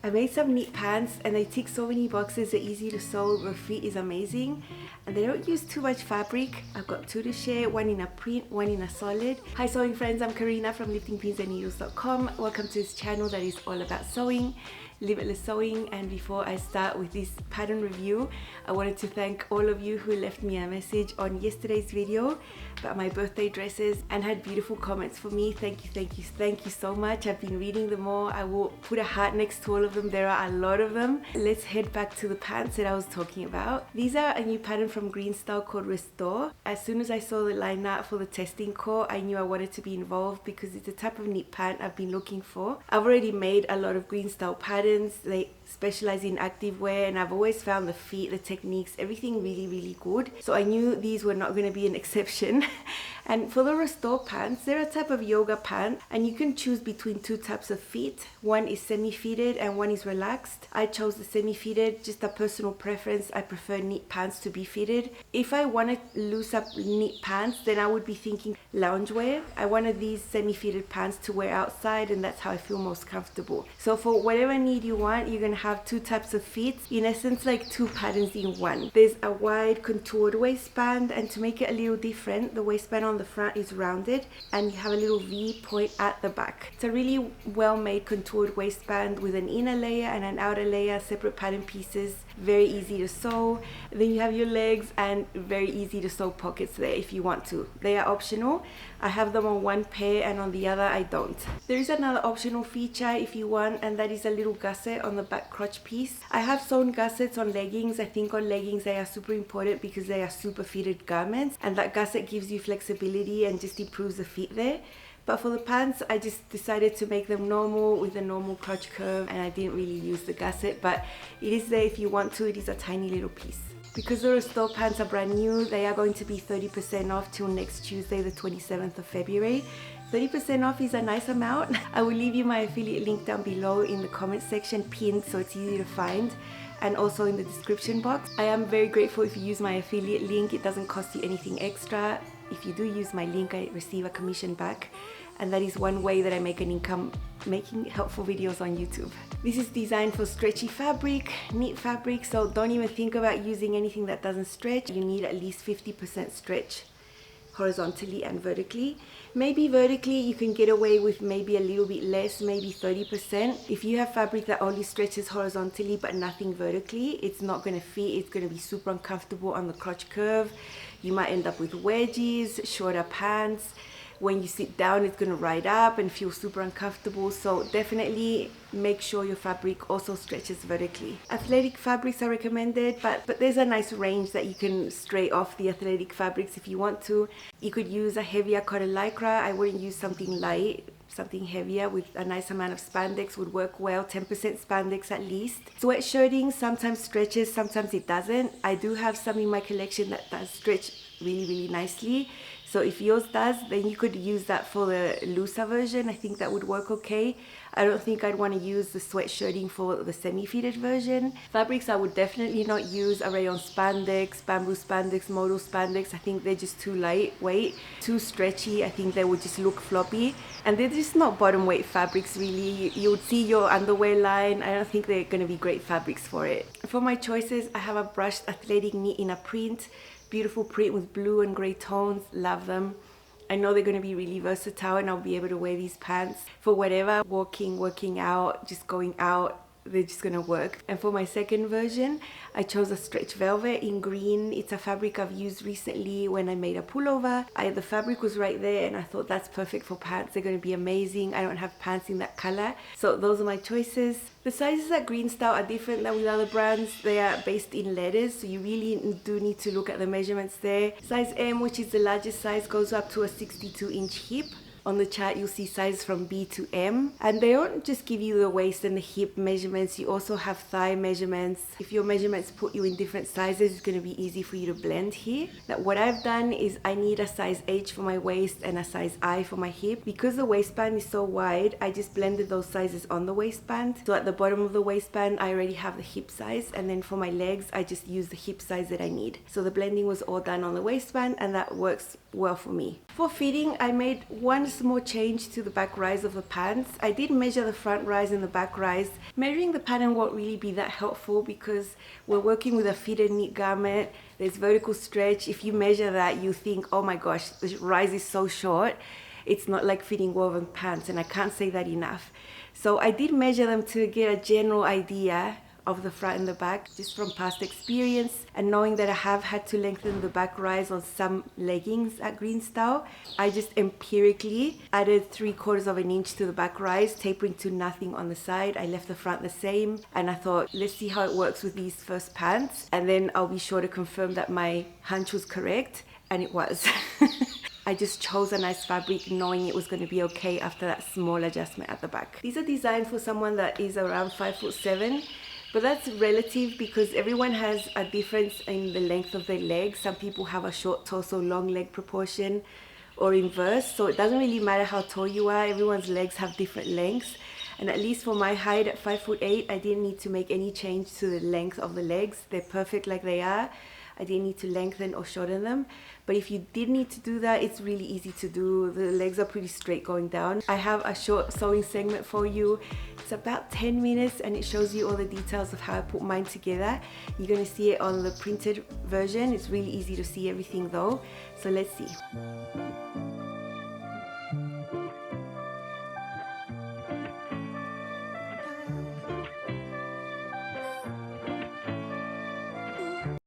I made some knit pants and they tick so many boxes. They're easy to sew, the fit is amazing, and they don't use too much fabric. I've got two to share, one in a print, one in a solid. Hi sewing friends, I'm Karina from liftingpinsandneedles.com. Welcome to this channel that is all about sewing, limitless sewing. And before I start with this pattern review, I wanted to thank all of you who left me a message on yesterday's video about my birthday dresses and had beautiful comments for me. Thank you so much. I've been reading them all. I will put a heart next to all of them. There are a lot of them. Let's head back to the pants that I was talking about. These are a new pattern from GreenStyle called Restore. As soon as I saw the line art for the testing core, I knew I wanted to be involved because it's a type of knit pant I've been looking for. I've already made a lot of GreenStyle patterns. They specialize in activewear, and I've always found the fit, the techniques, everything really good. So I knew these were not going to be an exception. And for the Restore pants, they're a type of yoga pant, and you can choose between two types of fit. One is semi-fitted and one is relaxed. I chose the semi-fitted, just a personal preference. I prefer knit pants to be fitted. If I wanted loose up knit pants, then I would be thinking loungewear. I wanted these semi-fitted pants to wear outside, and that's how I feel most comfortable. So for whatever need you want, you're gonna have two types of fits. In essence, like two patterns in one. There's a wide contoured waistband, and to make it a little different, the waistband on the front is rounded and you have a little V point at the back. It's a really well made contoured waistband with an inner layer and an outer layer, separate pattern pieces, very easy to sew. Then you have your legs and very easy to sew pockets there if you want to. They are optional. I have them on one pair and on the other I don't. There is another optional feature if you want, and that is a little gusset on the back crotch piece. I have sewn gussets on leggings. I think on leggings they are super important because they are super fitted garments, and that gusset gives you flexibility and just improves the fit there. But for the pants, I just decided to make them normal with a normal crotch curve, and I didn't really use the gusset, but it is there if you want to. It is a tiny little piece. Because the Restore pants are brand new, they are going to be 30% off till next Tuesday, the 27th of February. 30% off is a nice amount. I will leave you my affiliate link down below in the comment section, pinned, so it's easy to find, and also in the description box. I am very grateful if you use my affiliate link. It doesn't cost you anything extra. If you do use my link, I receive a commission back, and that is one way that I make an income making helpful videos on YouTube. This is designed for stretchy fabric, knit fabric, so don't even think about using anything that doesn't stretch. You need at least 50% stretch horizontally and vertically. Maybe vertically you can get away with maybe a little bit less, maybe 30%. If you have fabric that only stretches horizontally but nothing vertically, it's not going to fit. It's going to be super uncomfortable on the crotch curve. You might end up with wedges, shorter pants. When you sit down, it's going to ride up and feel super uncomfortable. So definitely make sure your fabric also stretches vertically. Athletic fabrics are recommended, but there's a nice range that you can stray off the athletic fabrics if you want to. You could use a heavier cotton lycra. I wouldn't use something light. Something heavier with a nice amount of spandex would work well, 10% spandex at least. Sweatshirting sometimes stretches, sometimes it doesn't. I do have some in my collection that does stretch really nicely. So if yours does, then you could use that for the looser version. I think that would work okay. I don't think I'd want to use the sweatshirting for the semi-fitted version. Fabrics I would definitely not use are rayon spandex, bamboo spandex, modal spandex. I think they're just too lightweight, too stretchy. I think they would just look floppy. And they're just not bottom weight fabrics really. You would see your underwear line. I don't think they're going to be great fabrics for it. For my choices, I have a brushed athletic knit in a print. Beautiful print with blue and grey tones. Love them. I know they're going to be really versatile, and I'll be able to wear these pants for whatever, walking, working out, just going out. They're just gonna work. And for my second version, I chose a stretch velvet in green. It's a fabric I've used recently when I made a pullover. The fabric was right there, and I thought that's perfect for pants. They're gonna be amazing. I don't have pants in that color, so those are my choices. The sizes at GreenStyle are different than with other brands. They are based in letters, so you really do need to look at the measurements there. Size M, which is the largest size, goes up to a 62-inch hip. On the chart, you'll see sizes from B to M, and they don't just give you the waist and the hip measurements, you also have thigh measurements. If your measurements put you in different sizes, it's going to be easy for you to blend here. Now what I've done is I need a size H for my waist and a size I for my hip. Because the waistband is so wide, I just blended those sizes on the waistband. So at the bottom of the waistband, I already have the hip size, and then for my legs, I just use the hip size that I need. So the blending was all done on the waistband, and that works well for me. For fitting, I made one small change to the back rise of the pants. I did measure the front rise and the back rise. Measuring the pattern won't really be that helpful because we're working with a fitted knit garment. There's vertical stretch. If you measure that, you think, oh my gosh, the rise is so short. It's not like fitting woven pants, and I can't say that enough. So I did measure them to get a general idea of the front and the back, just from past experience and knowing that I have had to lengthen the back rise on some leggings at GreenStyle. I just empirically added 3/4 of an inch to the back rise, tapering to nothing on the side. I left the front the same, and I thought, let's see how it works with these first pants, and then I'll be sure to confirm that my hunch was correct, and it was. I just chose a nice fabric knowing it was going to be okay after that small adjustment at the back. These are designed for someone that is around 5'7", but that's relative because everyone has a difference in the length of their legs. Some people have a short torso, long leg proportion, or inverse, so it doesn't really matter how tall you are. Everyone's legs have different lengths, and at least for my height at 5'8", I didn't need to make any change to the length of the legs. They're perfect like they are. I didn't need to lengthen or shorten them. But if you did need to do that, it's really easy to do. The legs are pretty straight going down. I have a short sewing segment for you. It's about 10 minutes and it shows you all the details of how I put mine together. You're gonna see it on the printed version. It's really easy to see everything though. So let's see.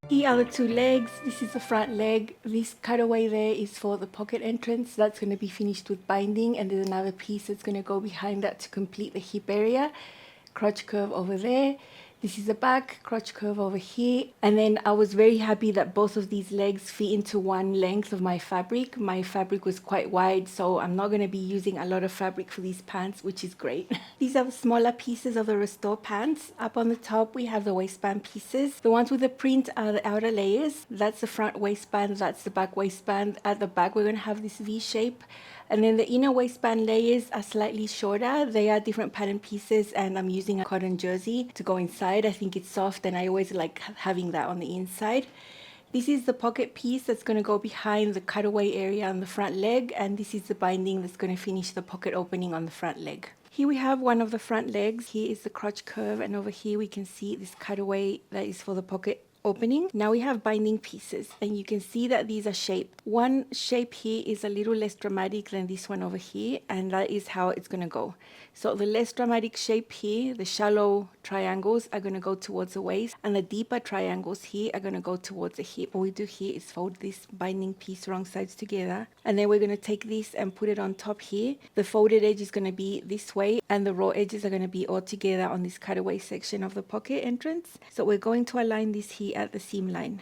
Here are the two legs. This is the front leg. This cutaway there is for the pocket entrance. That's going to be finished with binding, and there's another piece that's going to go behind that to complete the hip area. Crotch curve over there. This is the back, crotch curve over here. And then I was very happy that both of these legs fit into one length of my fabric. My fabric was quite wide, so I'm not going to be using a lot of fabric for these pants, which is great. These are the smaller pieces of the Restore pants. Up on the top, we have the waistband pieces. The ones with the print are the outer layers. That's the front waistband, that's the back waistband. At the back, we're going to have this V shape. And then the inner waistband layers are slightly shorter. They are different pattern pieces, and I'm using a cotton jersey to go inside. I think it's soft and I always like having that on the inside. This is the pocket piece that's going to go behind the cutaway area on the front leg, and this is the binding that's going to finish the pocket opening on the front leg. Here we have one of the front legs. Here is the crotch curve, and over here we can see this cutaway that is for the pocket opening. Now we have binding pieces, and you can see that these are shaped. One shape here is a little less dramatic than this one over here, and that is how it's going to go. So the less dramatic shape here, the shallow triangles, are going to go towards the waist, and the deeper triangles here are going to go towards the hip. What we do here is fold this binding piece wrong sides together, and then we're going to take this and put it on top here. The folded edge is going to be this way, and the raw edges are going to be all together on this cutaway section of the pocket entrance. So we're going to align this here at the seam line.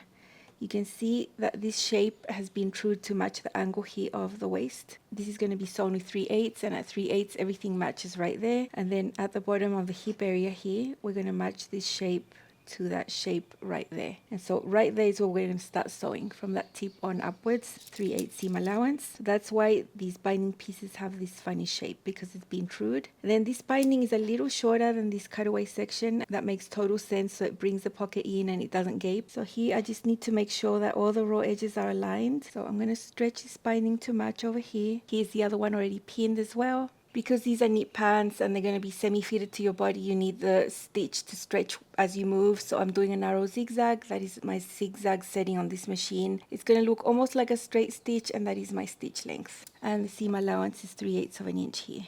You can see that this shape has been true to match the angle here of the waist. This is going to be sewn with 3/8, and at 3/8 everything matches right there. And then at the bottom of the hip area here, we're going to match this shape to that shape right there. And so right there is where we're going to start sewing, from that tip on upwards, 3/8 seam allowance. That's why these binding pieces have this funny shape, because it's been trued. And then this binding is a little shorter than this cutaway section. That makes total sense, so it brings the pocket in and it doesn't gape. So here I just need to make sure that all the raw edges are aligned. So I'm going to stretch this binding to match over here. Here's the other one already pinned as well. Because these are knit pants and they're going to be semi-fitted to your body, you need the stitch to stretch as you move. So I'm doing a narrow zigzag. That is my zigzag setting on this machine. It's going to look almost like a straight stitch, and that is my stitch length. And the seam allowance is 3/8 of an inch here.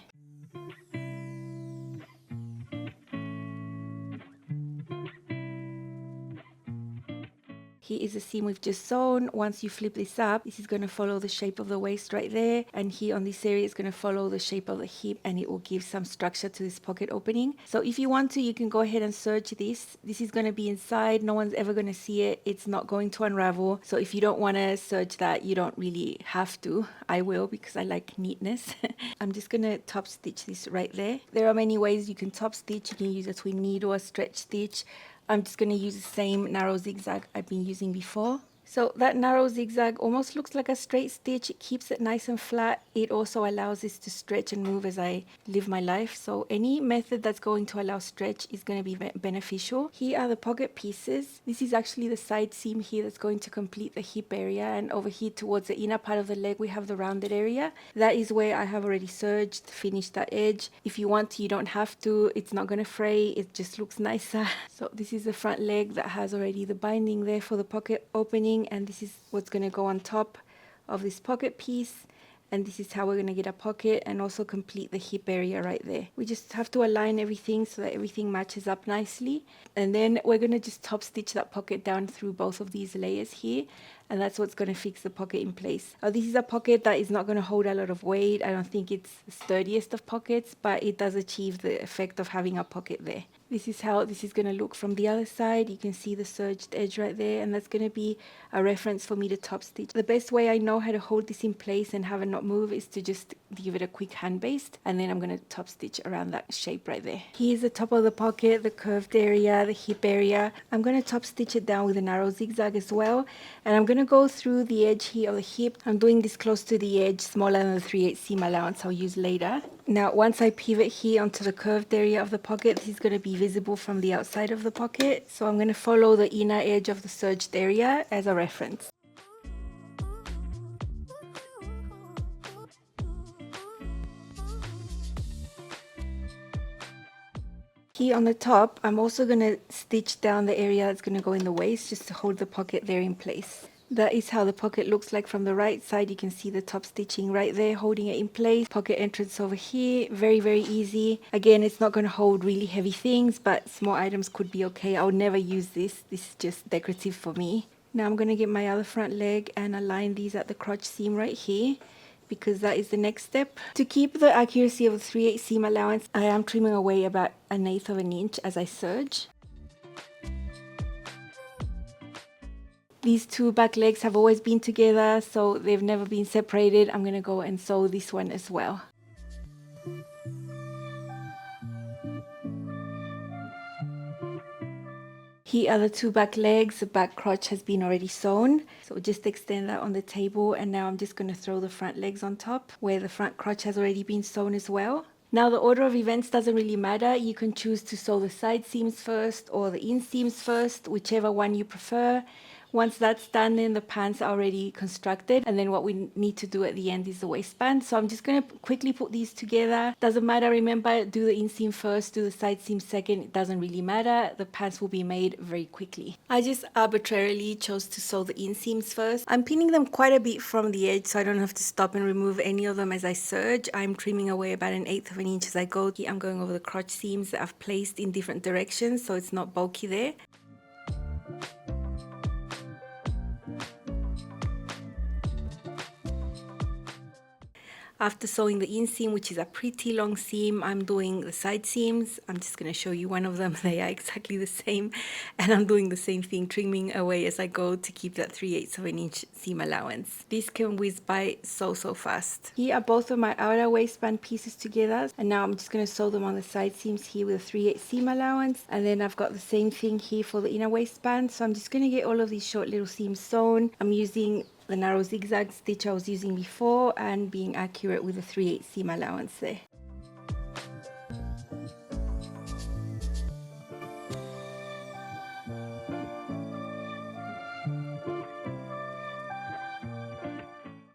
Here is the seam we've just sewn. Once you flip this up, this is going to follow the shape of the waist right there, and here on this area it's going to follow the shape of the hip, and it will give some structure to this pocket opening. So if you want to, you can go ahead and serge this. This is going to be inside. No one's ever going to see it. It's not going to unravel. So if you don't want to serge that, you don't really have to. I will, because I like neatness. I'm just going to top stitch this right there. There are many ways you can top stitch. You can use a twin needle or a stretch stitch. I'm just going to use the same narrow zigzag I've been using before. So that narrow zigzag almost looks like a straight stitch. It keeps it nice and flat. It also allows this to stretch and move as I live my life. So any method that's going to allow stretch is going to be beneficial. Here are the pocket pieces. This is actually the side seam here that's going to complete the hip area. And over here towards the inner part of the leg, we have the rounded area. That is where I have already serged, finished that edge. If you want to, you don't have to. It's not going to fray. It just looks nicer. So this is the front leg that has already the binding there for the pocket opening. And this is what's going to go on top of this pocket piece, and this is how we're going to get a pocket and also complete the hip area right there. We just have to align everything so that everything matches up nicely, and then we're going to just top stitch that pocket down through both of these layers here, and that's what's going to fix the pocket in place. This is a pocket that is not going to hold a lot of weight. I don't think it's the sturdiest of pockets, but it does achieve the effect of having a pocket there. This is how this is going to look from the other side. You can see the serged edge right there, and that's going to be a reference for me to top stitch. The best way I know how to hold this in place and have it not move is to just give it a quick hand baste, and then I'm going to top stitch around that shape right there. Here's the top of the pocket, the curved area, the hip area. I'm going to top stitch it down with a narrow zigzag as well, and I'm going to go through the edge here of the hip. I'm doing this close to the edge, smaller than the 3/8 seam allowance I'll use later. Now once I pivot here onto the curved area of the pocket, this is going to be visible from the outside of the pocket, so I'm going to follow the inner edge of the serged area as a reference. Here on the top, I'm also going to stitch down the area that's going to go in the waist just to hold the pocket there in place. That is how the pocket looks like from the right side. You can see the top stitching right there holding it in place. Pocket entrance over here, very, very easy. Again, it's not going to hold really heavy things, but small items could be okay. I would never use this. This is just decorative for me. Now I'm going to get my other front leg and align these at the crotch seam right here, because that is the next step. To keep the accuracy of the 3/8 seam allowance, I am trimming away about 1/8 of an inch as I serge. These two back legs have always been together, so they've never been separated. I'm going to go and sew this one as well. Here are the two back legs. The back crotch has been already sewn, so just extend that on the table, and now I'm just going to throw the front legs on top where the front crotch has already been sewn as well. Now the order of events doesn't really matter. You can choose to sew the side seams first or the inseams first, whichever one you prefer. Once that's done, then the pants are already constructed, and then what we need to do at the end is the waistband. So I'm just going to quickly put these together. Doesn't matter, remember, do the inseam first, do the side seam second. It doesn't really matter. The pants will be made very quickly. I just arbitrarily chose to sew the inseams first. I'm pinning them quite a bit from the edge so I don't have to stop and remove any of them as I serge. I'm trimming away about 1/8 of an inch as I go. I'm going over the crotch seams that I've placed in different directions so it's not bulky there. After sewing the inseam, which is a pretty long seam, I'm doing the side seams. I'm just going to show you one of them. They are exactly the same, and I'm doing the same thing, trimming away as I go to keep that 3/8 of an inch seam allowance. This can whiz by so fast. Here are both of my outer waistband pieces together, and now I'm just going to sew them on the side seams here with a 3/8 seam allowance, and then I've got the same thing here for the inner waistband. So I'm just going to get all of these short little seams sewn. I'm using the narrow zigzag stitch I was using before and being accurate with the 3/8 seam allowance there.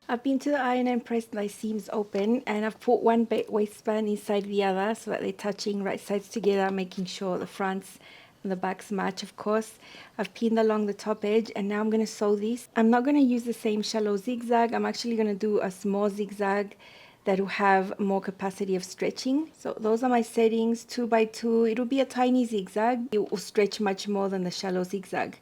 I've been to the iron and pressed my seams open, and I've put one waistband inside the other so that they're touching right sides together, making sure the fronts and the backs match, of course. I've pinned along the top edge, and now I'm going to sew this. I'm not going to use the same shallow zigzag. I'm actually going to do a small zigzag that will have more capacity of stretching. So those are my settings, 2 by 2. It'll be a tiny zigzag. It will stretch much more than the shallow zigzag.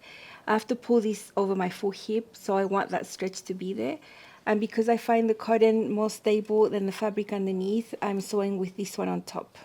I have to pull this over my full hip, so I want that stretch to be there. And because I find the cotton more stable than the fabric underneath, I'm sewing with this one on top.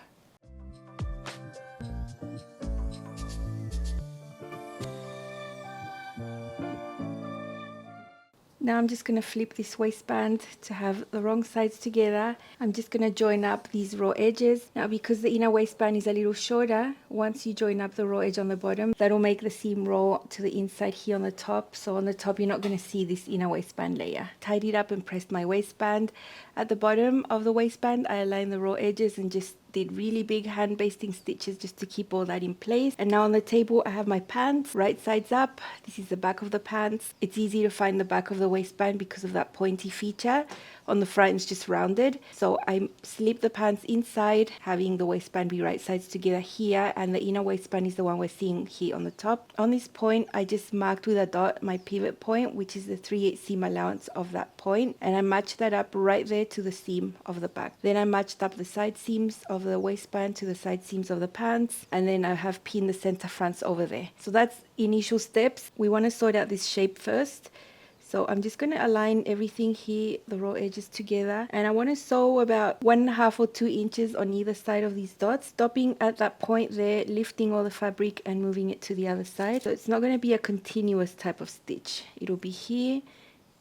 Now I'm just going to flip this waistband to have the wrong sides together. I'm just going to join up these raw edges. Now because the inner waistband is a little shorter, once you join up the raw edge on the bottom, that'll make the seam raw to the inside here on the top. So on the top you're not going to see this inner waistband layer. Tied it up and pressed my waistband. At the bottom of the waistband I aligned the raw edges and just did really big hand basting stitches just to keep all that in place. And now on the table I have my pants, right sides up. This is the back of the pants. It's easy to find the back of the waistband because of that pointy feature. On the front it's just rounded. So I slip the pants inside, having the waistband be right sides together here, and the inner waistband is the one we're seeing here on the top. On this point I just marked with a dot my pivot point, which is the 3/8 seam allowance of that point, and I matched that up right there to the seam of the back. Then I matched up the side seams of the waistband to the side seams of the pants, and then I have pinned the center fronts over there. So that's initial steps. We want to sort out this shape first. So I'm just going to align everything here, the raw edges together, and I want to sew about 1.5 or 2 inches on either side of these dots, stopping at that point there, lifting all the fabric and moving it to the other side. So it's not going to be a continuous type of stitch. It'll be here,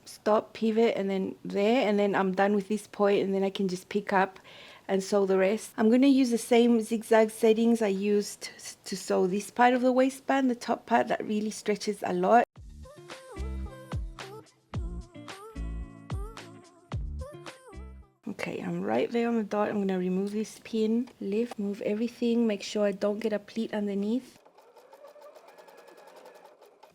stop, pivot, and then there, and then I'm done with this point, and then I can just pick up and sew the rest. I'm going to use the same zigzag settings I used to sew this part of the waistband, the top part that really stretches a lot. Okay, I'm right there on the dot. I'm going to remove this pin, lift, move everything, make sure I don't get a pleat underneath.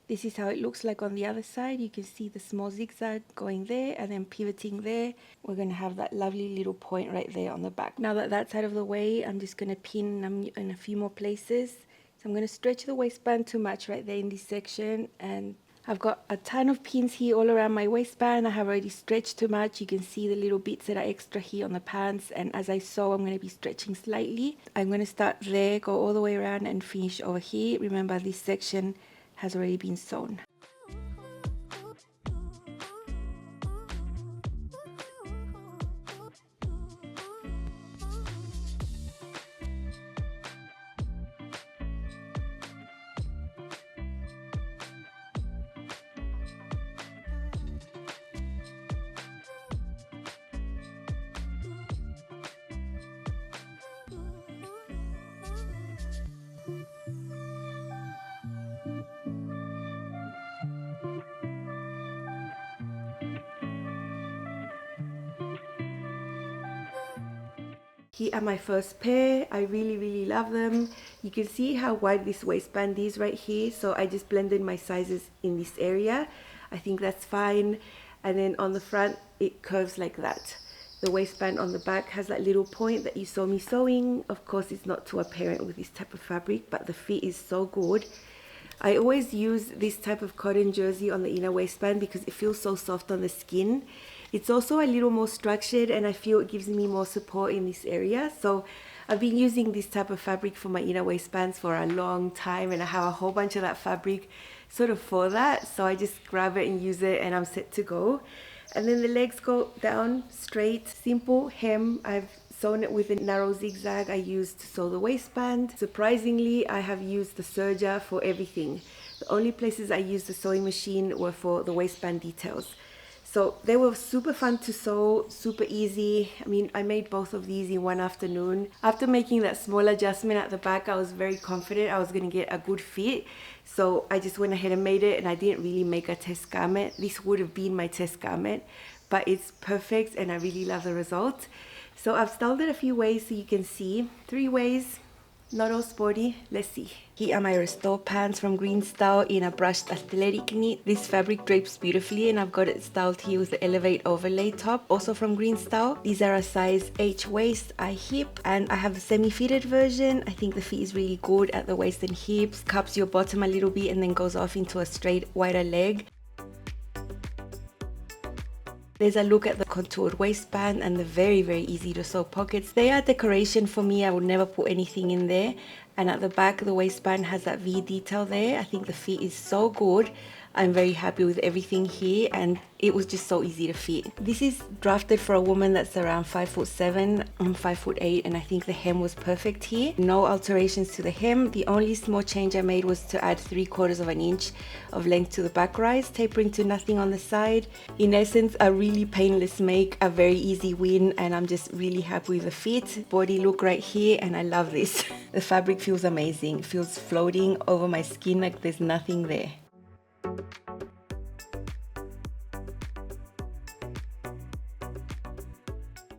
This is how it looks like on the other side. You can see the small zigzag going there and then pivoting there. We're going to have that lovely little point right there on the back. Now that that's out of the way, I'm just going to pin in a few more places. So I'm going to stretch the waistband to match right there in this section, and I've got a ton of pins here all around my waistband. I have already stretched to match. You can see the little bits that are extra here on the pants, and as I sew I'm going to be stretching slightly. I'm going to start there, go all the way around and finish over here. Remember, this section has already been sewn. Here are my first pair. I really love them. You can see how wide this waistband is right here, so I just blended my sizes in this area. I think that's fine. And then on the front it curves like that. The waistband on the back has that little point that you saw me sewing. Of course it's not too apparent with this type of fabric, but the fit is so good. I always use this type of cotton jersey on the inner waistband because it feels so soft on the skin. It's also a little more structured, and I feel it gives me more support in this area. So I've been using this type of fabric for my inner waistbands for a long time, and I have a whole bunch of that fabric sort of for that. So I just grab it and use it and I'm set to go. And then the legs go down straight, simple hem. I've sewn it with a narrow zigzag I used to sew the waistband. Surprisingly, I have used the serger for everything. The only places I used the sewing machine were for the waistband details. So they were super fun to sew, super easy. I mean, I made both of these in one afternoon. After making that small adjustment at the back, I was very confident I was going to get a good fit. So I just went ahead and made it, and I didn't really make a test garment. This would have been my test garment, but it's perfect and I really love the result. So I've styled it a few ways so you can see. 3 ways, not all sporty. Let's see. Here are my Restore pants from GreenStyle in a brushed athletic knit. This fabric drapes beautifully, and I've got it styled here with the Elevate overlay top, also from GreenStyle. These are a size H waist, I hip, and I have the semi-fitted version. I think the fit is really good at the waist and hips, cups your bottom a little bit and then goes off into a straight wider leg. There's a look at the contoured waistband and the very easy to sew pockets. They are decoration for me. I would never put anything in there. And at the back, the waistband has that V detail there. I think the fit is so good. I'm very happy with everything here, and it was just so easy to fit. This is drafted for a woman that's around 5'7". I'm 5'8", and I think the hem was perfect here. No alterations to the hem. The only small change I made was to add 3/4 of an inch of length to the back rise, tapering to nothing on the side. In essence, a really painless make, a very easy win, and I'm just really happy with the fit. Body look right here, and I love this. The fabric feels amazing. It feels floating over my skin like there's nothing there.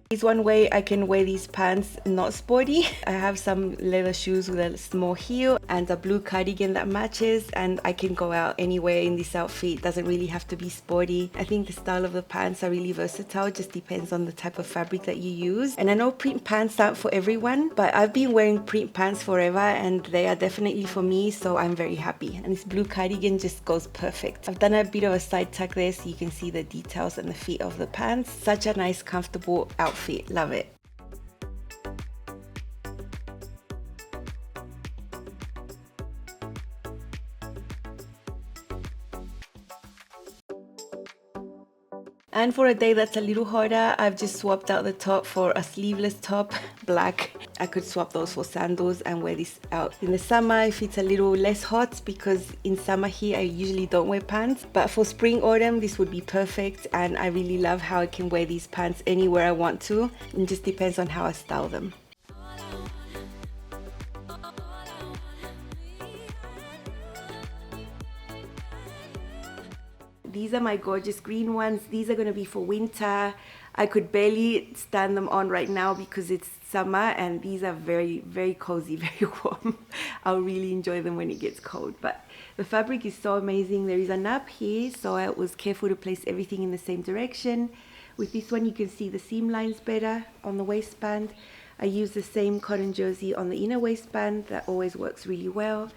It's one way I can wear these pants not sporty. I have some leather shoes with a small heel and a blue cardigan that matches, and I can go out anywhere in this outfit. It doesn't really have to be sporty. I think the style of the pants are really versatile, just depends on the type of fabric that you use. And I know print pants aren't for everyone, but I've been wearing print pants forever and they are definitely for me, so I'm very happy. And this blue cardigan just goes perfect. I've done a bit of a side tuck there so you can see the details and the fit of the pants. Such a nice, comfortable outfit. Love it. And for a day that's a little hotter, I've just swapped out the top for a sleeveless top, black. I could swap those for sandals and wear this out in the summer if it's a little less hot, because in summer here I usually don't wear pants. But for spring, autumn, this would be perfect, and I really love how I can wear these pants anywhere I want to. It just depends on how I style them. These are my gorgeous green ones. These are going to be for winter. I could barely stand them on right now because it's summer, and these are very, very cozy, very warm. I'll really enjoy them when it gets cold. But the fabric is so amazing. There is a nap here, so I was careful to place everything in the same direction. With this one, you can see the seam lines better on the waistband. I use the same cotton jersey on the inner waistband. That always works really well.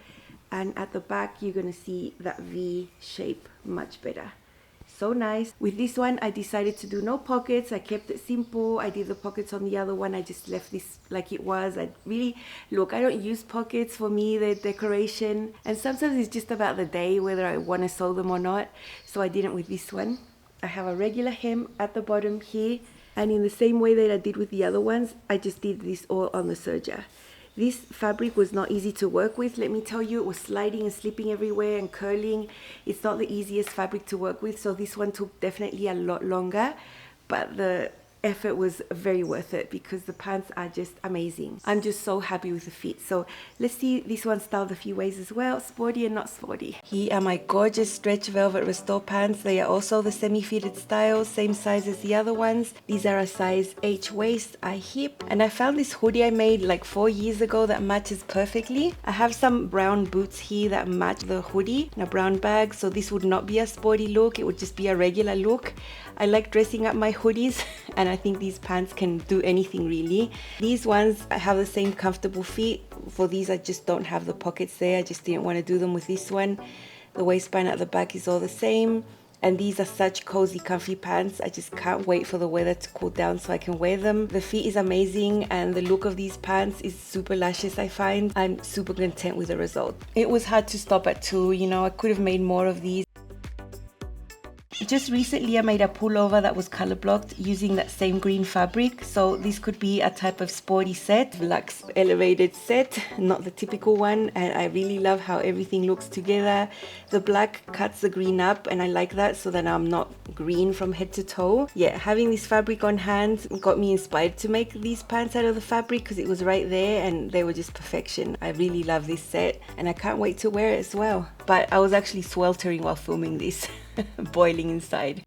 And at the back, you're going to see that V shape much better. So nice. With this one, I decided to do no pockets. I kept it simple. I did the pockets on the other one. I just left this like it was. I don't use pockets. For me, they're decoration. And sometimes it's just about the day, whether I want to sew them or not. So I didn't with this one. I have a regular hem at the bottom here. And in the same way that I did with the other ones, I just did this all on the serger. This fabric was not easy to work with, let me tell you. It was sliding and slipping everywhere and curling. It's not the easiest fabric to work with, so this one took definitely a lot longer, but the effort was very worth it because the pants are just amazing. I'm just so happy with the fit. So let's see this one styled a few ways as well, sporty and not sporty. Here are my gorgeous stretch velvet restore pants. They are also the semi-fitted style, same size as the other ones. These are a size H waist, I hip, and I found this hoodie I made like 4 years ago that matches perfectly. I have some brown boots here that match the hoodie and a brown bag, so this would not be a sporty look, it would just be a regular look. I like dressing up my hoodies and I think these pants can do anything really. These ones have the same comfortable fit. For these I just don't have the pockets there. I just didn't want to do them with this one. The waistband at the back is all the same. And these are such cozy, comfy pants. I just can't wait for the weather to cool down so I can wear them. The fit is amazing and the look of these pants is super luscious, I find. I'm super content with the result. It was hard to stop at 2, you know, I could have made more of these. Just recently I made a pullover that was color blocked using that same green fabric, so this could be a type of sporty set, luxe elevated set, not the typical one, and I really love how everything looks together. The black cuts the green up and I like that, so that I'm not green from head to toe. Yeah, having this fabric on hand got me inspired to make these pants out of the fabric because it was right there and they were just perfection. I really love this set and I can't wait to wear it as well. But I was actually sweltering while filming this. Boiling inside.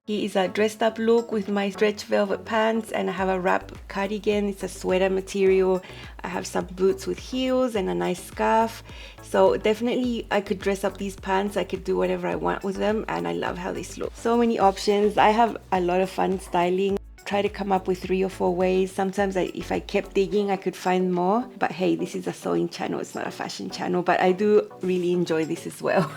Here is a dressed up look with my stretch velvet pants, and I have a wrap cardigan. It's a sweater material. I have some boots with heels and a nice scarf. So definitely I could dress up these pants. I could do whatever I want with them and I love how this looks. So many options. I have a lot of fun styling. Try to come up with 3 or 4 ways. Sometimes if I kept digging I could find more, but hey, this is a sewing channel, it's not a fashion channel, but I do really enjoy this as well.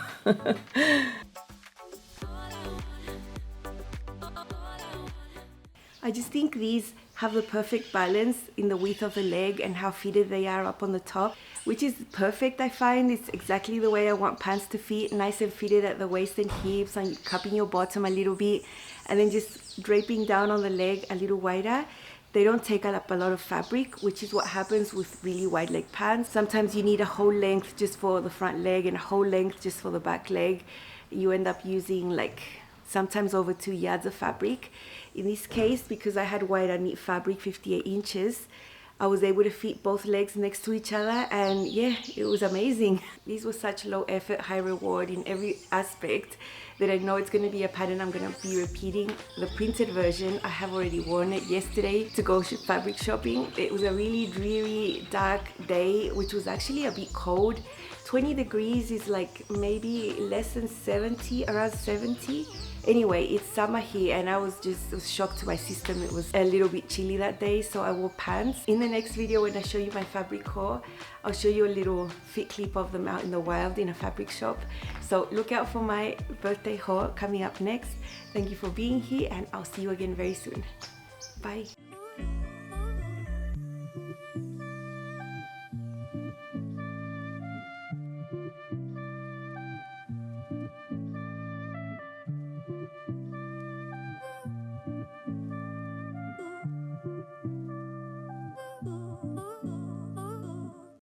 I just think these have the perfect balance in the width of the leg and how fitted they are up on the top, which is perfect. I find it's exactly the way I want pants to fit, nice and fitted at the waist and hips, and cupping your bottom a little bit and then just draping down on the leg a little wider. They don't take up a lot of fabric, which is what happens with really wide leg pants. Sometimes you need a whole length just for the front leg and a whole length just for the back leg. You end up using like sometimes over 2 yards of fabric. In this case, because I had wider knit fabric, 58 inches, I was able to fit both legs next to each other, and yeah, it was amazing. These were such low effort, high reward in every aspect that I know it's going to be a pattern I'm going to be repeating. The printed version, I have already worn it yesterday to go fabric shopping. It was a really dreary, dark day, which was actually a bit cold. 20 degrees is like maybe less than 70, around 70. Anyway, it's summer here and I was shocked to my system. It was a little bit chilly that day, so I wore pants. In the next video, when I show you my fabric haul, I'll show you a little fit clip of them out in the wild in a fabric shop. So look out for my birthday haul coming up next. Thank you for being here and I'll see you again very soon. Bye.